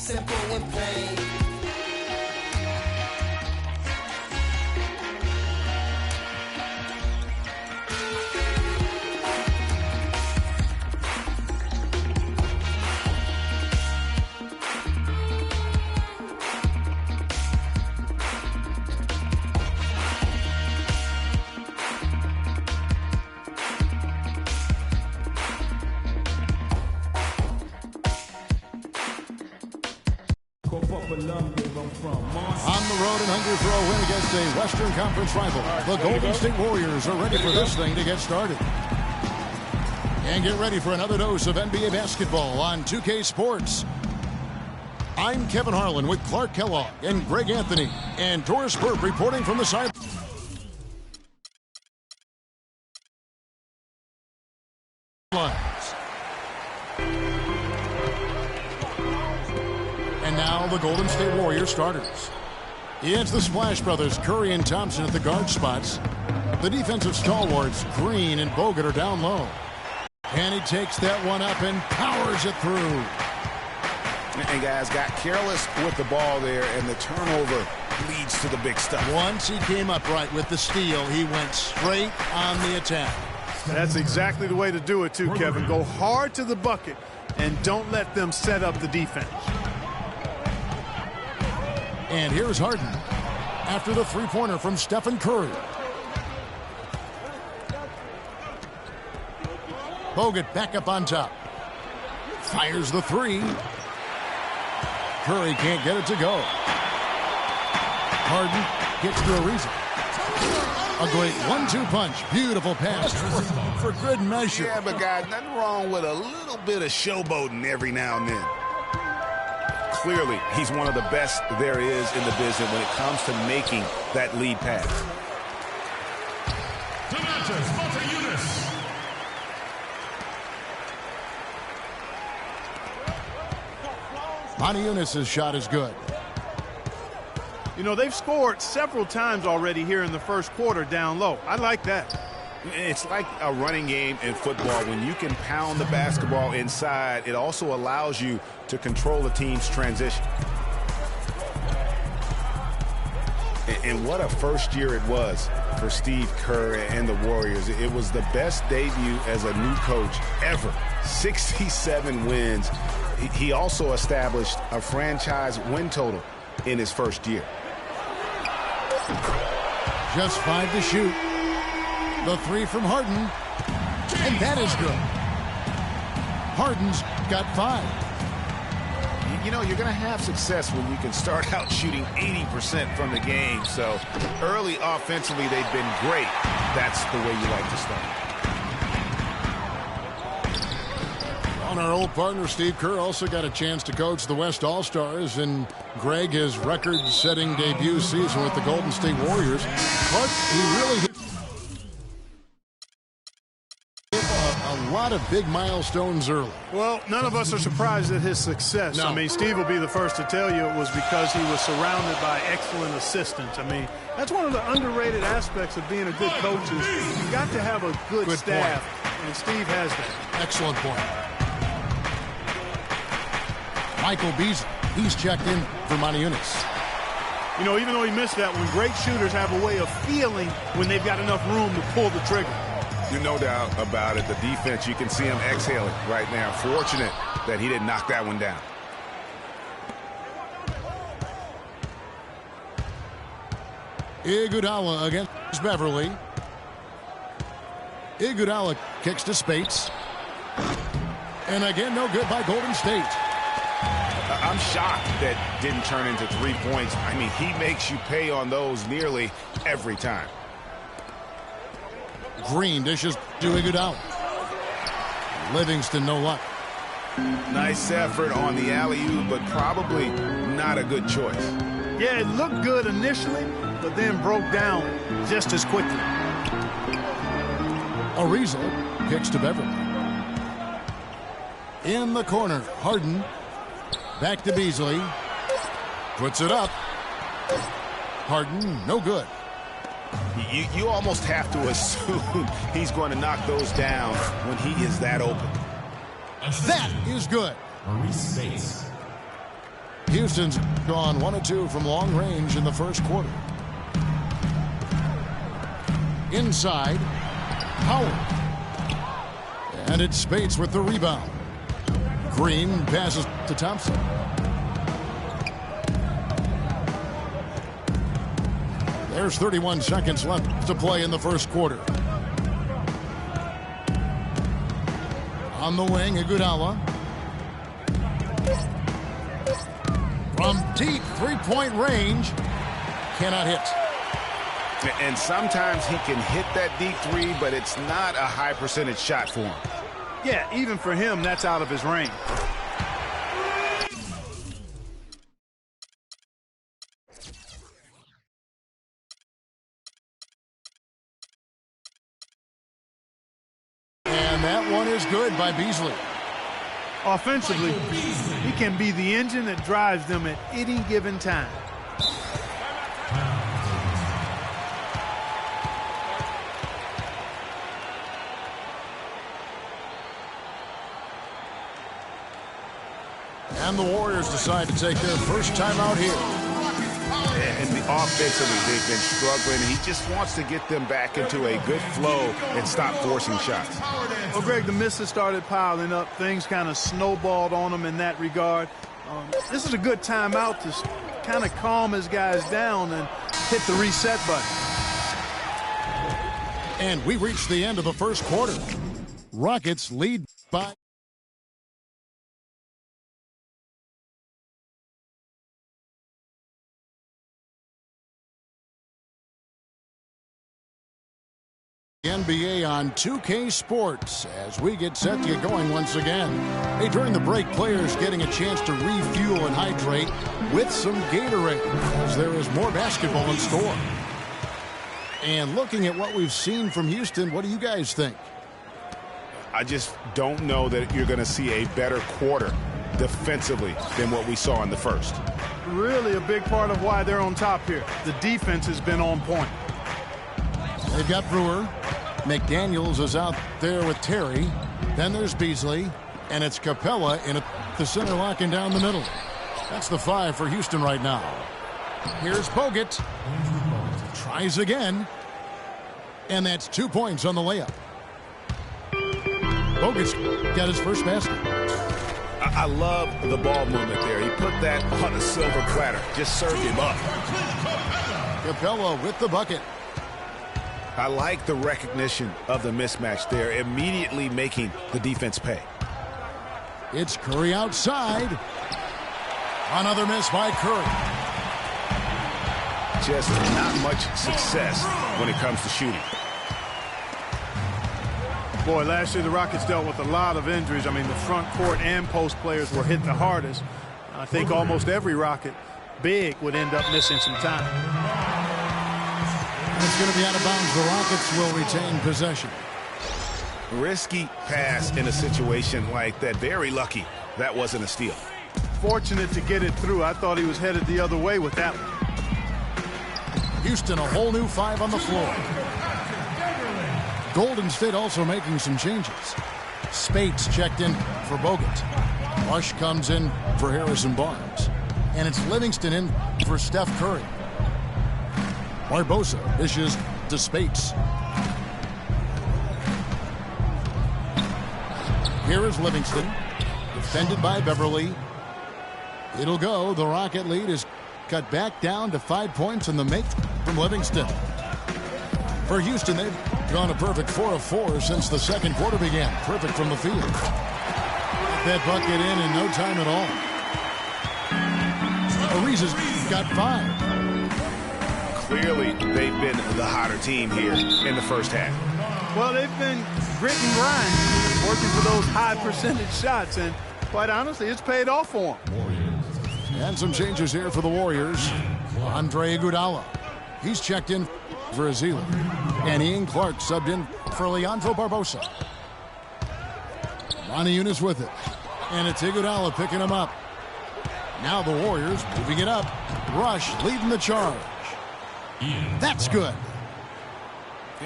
simple and plain. On the road and hungry for a win against a Western Conference rival, the Golden State Warriors are ready for this thing to get started. And get ready for another dose of NBA basketball on 2K Sports. I'm Kevin Harlan with Clark Kellogg and Greg Anthony and Doris Burke reporting from the side. And now the Golden State Warriors starters. It's the Splash Brothers, Curry and Thompson at the guard spots. The defensive stalwarts, Green and Bogut, are down low. And he takes that one up and powers it through. And guys got careless with the ball there, and the turnover leads to the big stuff. Once he came up right with the steal, he went straight on the attack. That's exactly the way to do it too, Kevin. Go hard to the bucket and don't let them set up the defense. And here's Harden after the three-pointer from Stephen Curry. Bogut back up on top. Fires the three. Curry can't get it to go. Harden gets to Ariza. A great 1-2 punch. Beautiful pass for good measure. Yeah, but guys, nothing wrong with a little bit of showboating every now and then. Clearly, he's one of the best there is in the business when it comes to making that lead pass. Monteunas's shot is good. You know, they've scored several times already here in the first quarter down low. I like that. It's like a running game in football. When you can pound the basketball inside, it also allows you to control the team's transition. And what a first year it was for Steve Kerr and the Warriors. It was the best debut as a new coach ever. 67 wins. He also established a franchise win total in his first year. Just 5 to shoot. The three from Harden. And that is good. Harden's got 5. You know, you're going to have success when you can start out shooting 80% from the game. So early offensively, they've been great. That's the way you like to start. On our old partner, Steve Kerr, also got a chance to coach the West All-Stars. And Greg, his record-setting debut season with the Golden State Warriors. But he really hit a lot of big milestones early. Well, none of us are surprised at his success. No. I mean, Steve will be the first to tell you it was because he was surrounded by excellent assistants. I mean, that's one of the underrated aspects of being a good coach is you got to have a good staff, and Steve has that. Excellent point. Michael Beasley, he's checked in for Monteunas. You know, even though he missed that one, great shooters have a way of feeling when they've got enough room to pull the trigger. No doubt about it. The defense, you can see him exhaling right now. Fortunate that he didn't knock that one down. Iguodala against Beverly. Iguodala kicks to Spates. And again, no good by Golden State. I'm shocked that didn't turn into 3 points. I mean, he makes you pay on those nearly every time. Green dishes to Iguodala. Livingston, no luck. Nice effort on the alley-oop, but probably not a good choice. Yeah, it looked good initially, but then broke down just as quickly. Ariza kicks to Beverly. In the corner, Harden. Back to Beasley. Puts it up. Harden, no good. You almost have to assume he's going to knock those down when he is that open. That is good. Houston's gone 1 of 2 from long range in the first quarter. Inside, Howard. And it's Spates with the rebound. Green passes to Thompson. There's 31 seconds left to play in the first quarter. On the wing, Iguodala. From deep three-point range. Cannot hit. And sometimes he can hit that deep three, but it's not a high percentage shot for him. Yeah, even for him, that's out of his range. And that one is good by Beasley. Offensively, he can be the engine that drives them at any given time. And the Warriors decide to take their first time out here. And offensively, they've been struggling. He just wants to get them back into a good flow and stop forcing shots. Well, Greg, the misses started piling up. Things kind of snowballed on him in that regard. This is a good timeout to kind of calm his guys down and hit the reset button. And we reached the end of the first quarter. Rockets lead by... NBA on 2K Sports as we get set to get going once again. Hey, during the break, players getting a chance to refuel and hydrate with some Gatorade as there is more basketball in store. And looking at what we've seen from Houston, what do you guys think? I just don't know that you're going to see a better quarter defensively than what we saw in the first. Really a big part of why they're on top here. The defense has been on point. They've got Brewer. McDaniels is out there with Terry. Then there's Beasley. And it's Capella in the center locking down the middle. That's the 5 for Houston right now. Here's Bogut. Tries again. And that's 2 points on the layup. Bogut's got his first basket. I love the ball movement there. He put that on a silver platter. Just served him up. Capella with the bucket. I like the recognition of the mismatch there, immediately making the defense pay. It's Curry outside. Another miss by Curry. Just not much success when it comes to shooting. Boy, last year the Rockets dealt with a lot of injuries. I mean, the front court and post players were hit the hardest. I think almost every Rocket big would end up missing some time. It's going to be out of bounds. The Rockets will retain possession. Risky pass in a situation like that. Very lucky that wasn't a steal. Fortunate to get it through. I thought he was headed the other way with that one. Houston, a whole new 5 on the floor. Golden State also making some changes. Spates checked in for Bogut. Rush comes in for Harrison Barnes. And it's Livingston in for Steph Curry. Barbosa dishes to Spates. Here is Livingston. Defended by Beverly. It'll go. The Rocket lead is cut back down to 5 points in the make from Livingston. For Houston, they've gone a perfect 4 of 4 since the second quarter began. Perfect from the field. Get that bucket in no time at all. Ariza's got 5. Clearly, they've been the hotter team here in the first half. Well, they've been grit and grind, working for those high percentage shots, and quite honestly, it's paid off for them. And some changes here for the Warriors. Andre Iguodala. He's checked in for Azila. And Ian Clark subbed in for Leandro Barbosa. Monty Eunice with it. And it's Iguodala picking him up. Now the Warriors moving it up. Rush leading the charge. That's good.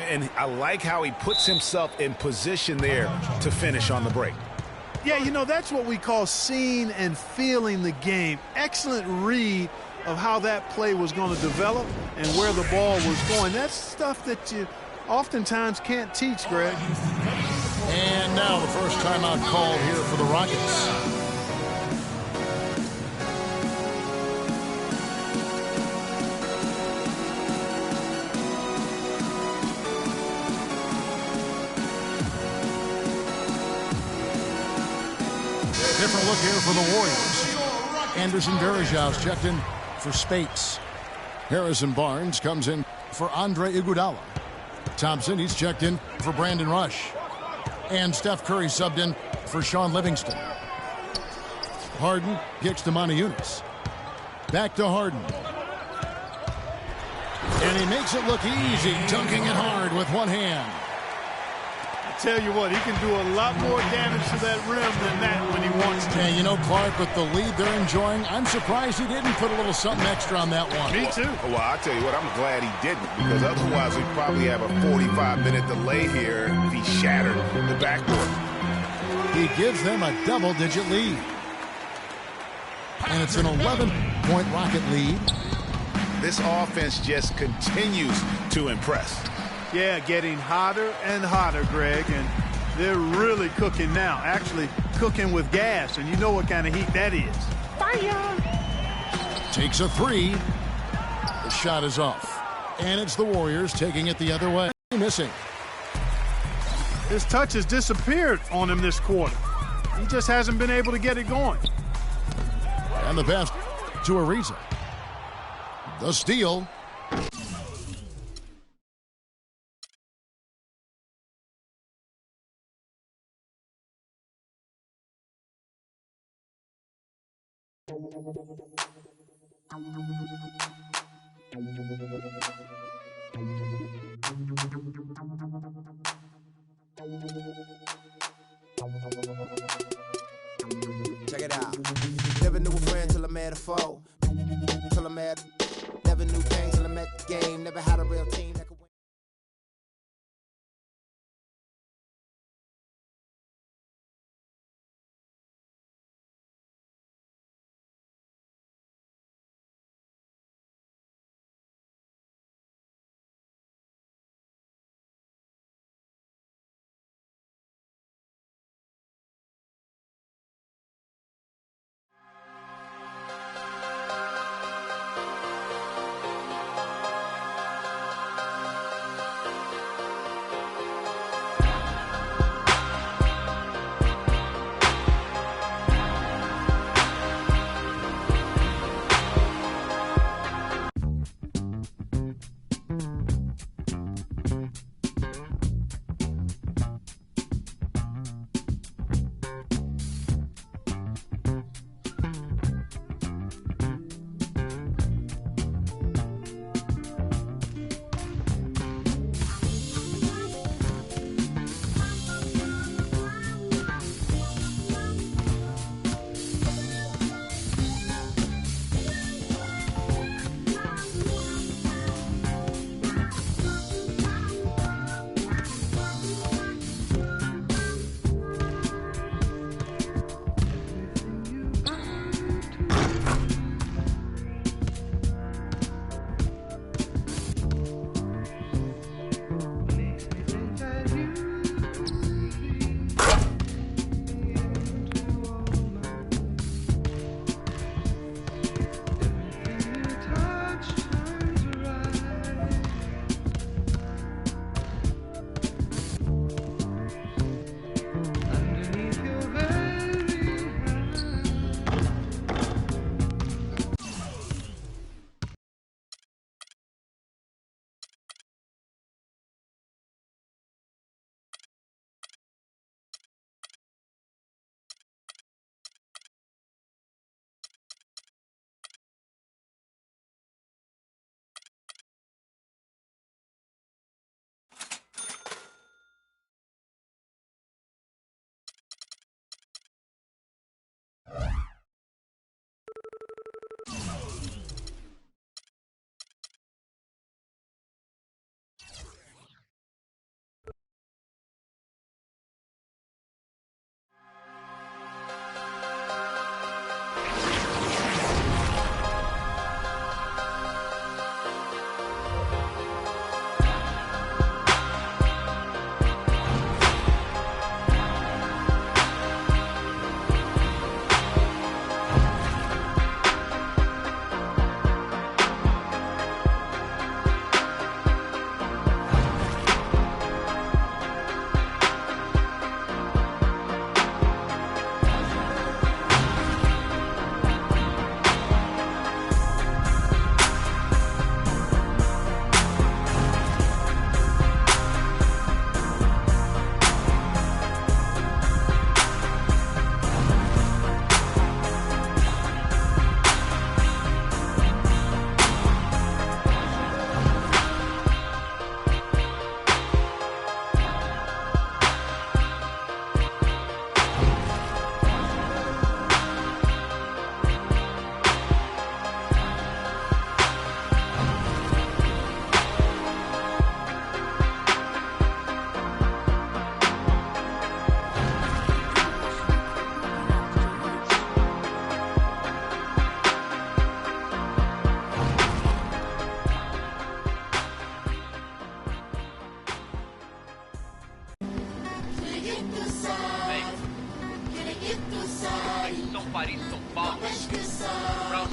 And I like how he puts himself in position there to finish on the break. Yeah, you know, that's what we call seeing and feeling the game. Excellent read of how that play was going to develop and where the ball was going. That's stuff that you oftentimes can't teach, Greg. And now the first timeout called here for the Rockets. Different look here for the Warriors. Anderson Varejão's checked in for Spates. Harrison Barnes comes in for Andre Iguodala. Thompson, he's checked in for Brandon Rush. And Steph Curry subbed in for Sean Livingston. Harden kicks to Montejunas. Back to Harden. And he makes it look easy, dunking it hard with one hand. Tell you what, he can do a lot more damage to that rim than that when he wants to. And you know, Clark, with the lead they're enjoying, I'm surprised he didn't put a little something extra on that one. Me too. Well, I'll tell you what, I'm glad he didn't, because otherwise we'd probably have a 45-minute delay here if he shattered the backboard. He gives them a double-digit lead. And it's an 11-point Rocket lead. This offense just continues to impress. Yeah, getting hotter and hotter, Greg, and they're really cooking now. Actually, cooking with gas, and you know what kind of heat that is. Fire! Takes a three. The shot is off. And it's the Warriors taking it the other way. Missing. His touch has disappeared on him this quarter. He just hasn't been able to get it going. And the pass to Ariza. The steal. Check it out. Never knew a friend till I met a foe. Till I met. Never knew pain till I met the game. Never had a real team that could win.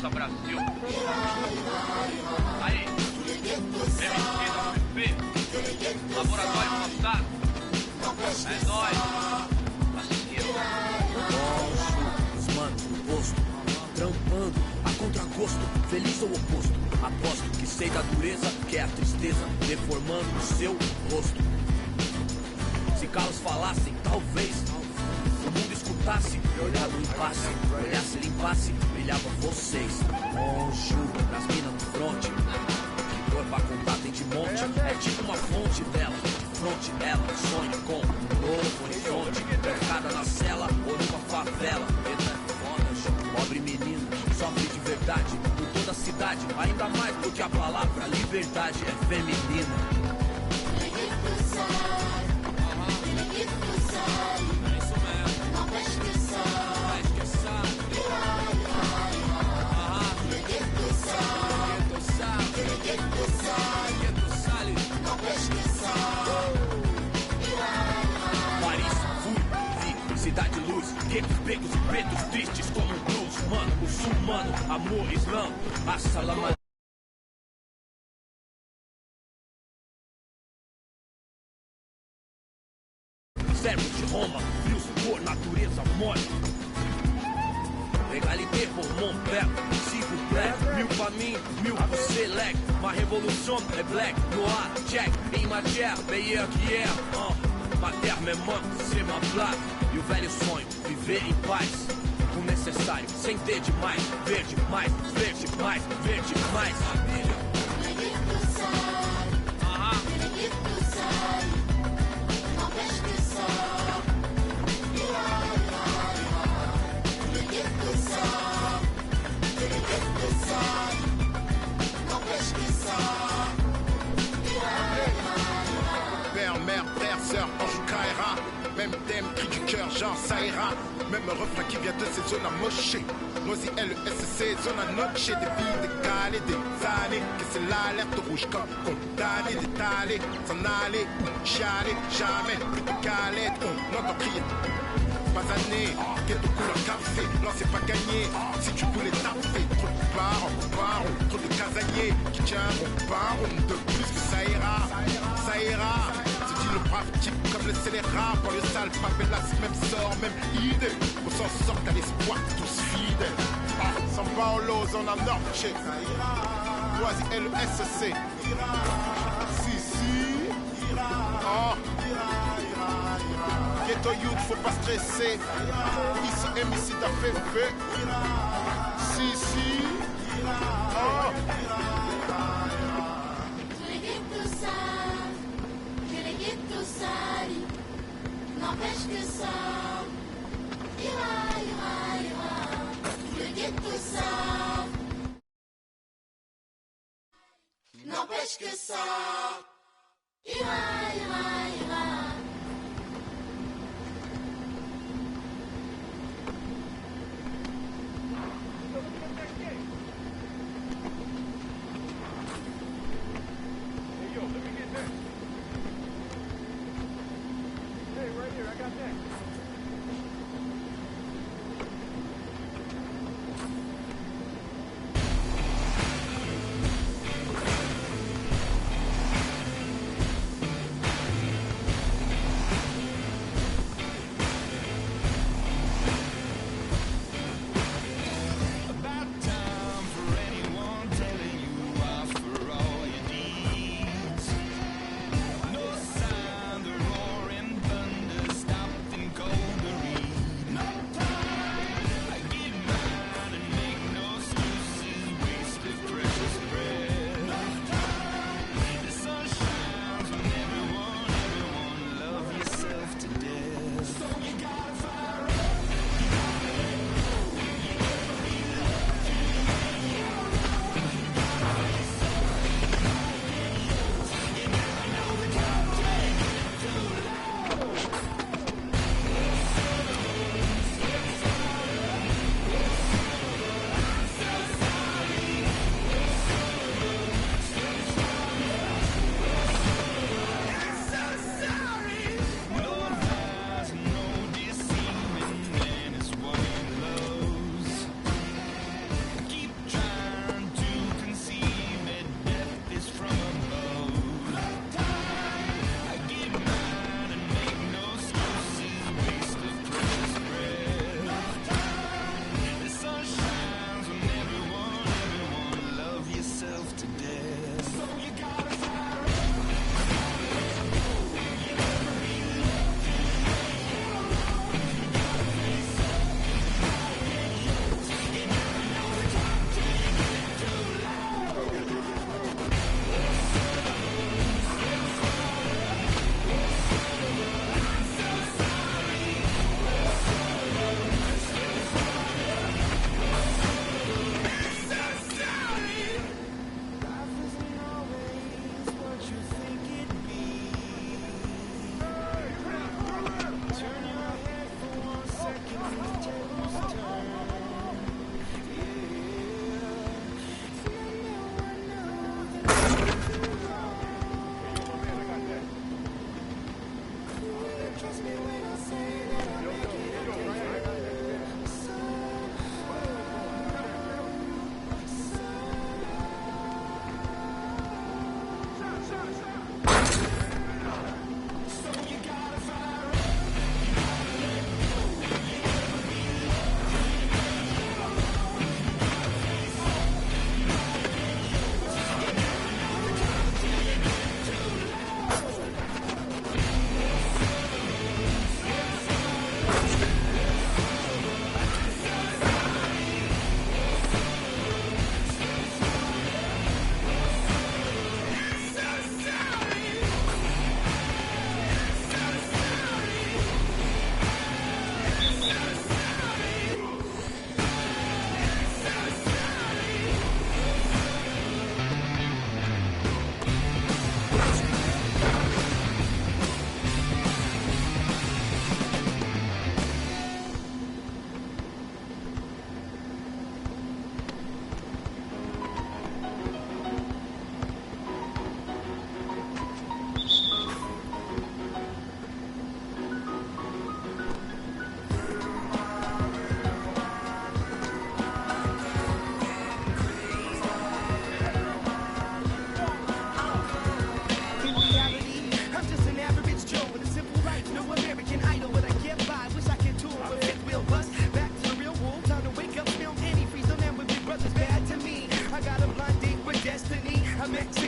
Força Brasil. Aí, MC da PP, Laboratório Fantástico. É nóis. Os manos no posto, trampando a contragosto, feliz ou oposto. Aposto que sei da dureza, que é a tristeza deformando o seu rosto. Se calos falassem, talvez o mundo escutasse, olhado no impasse, olhasse, limpasse, brilhava vocês. Monjo, nas minas no fronte, dor pra contar tem de monte. É tipo uma fonte dela, de fronte ela sonha com um novo horizonte. Trancada na cela ou numa favela. Eita, é foda, gente. Pobre menino, sofre de verdade por toda a cidade. Ainda mais do que a palavra liberdade é feminina. Cidade luz, guetos, becos e pretos tristes como um blues. Mano, muçulmano, amor, islã, assalama. Servos de Roma, frios por natureza mole. Égalité pour mon père, s'il vous plaît. 1000 pra mim, 1000 pra você, leg. Ma révolution é black, noir, check. Em matière, meilleur qu'hier. Ma terre me manque, c'est ma blague. E o velho sonho, viver em paz. O necessário, sem ter demais. Verde mais, verde mais, verde mais. Família. Père, mère, frère, sœur, ange ou Kaira. Même thème, cri du cœur, genre ça ira. Même refrain qui vient de ces zones amochées. Noisy LESC, zone à noche. Des vies décalées, des années. Que c'est l'alerte rouge comme condamné d'étaler. S'en aller ou chialer, jamais. Plus de galette, on entend crier. Pas anné, ghetto couleur café. Non, c'est pas gagné. Si tu voulais taper, trop de barons, trop de casaniers qui tiendront barons. De plus que ça ira, ça ira. Se dit le brave type comme le scélérat. Pour le sale, papelas, même sort, même idée. On s'en sort à l'espoir, tous fidèles. San Paolo, zone à Norche. Noisy LESC. Si. Oh. Ghetto youth, faut pas stresser. Ici, ici, t'as fait. Si. Oh. Que les ghettos salent, n'empêche que ça ira. Que les ghettos salent, n'empêche que ça ira. همه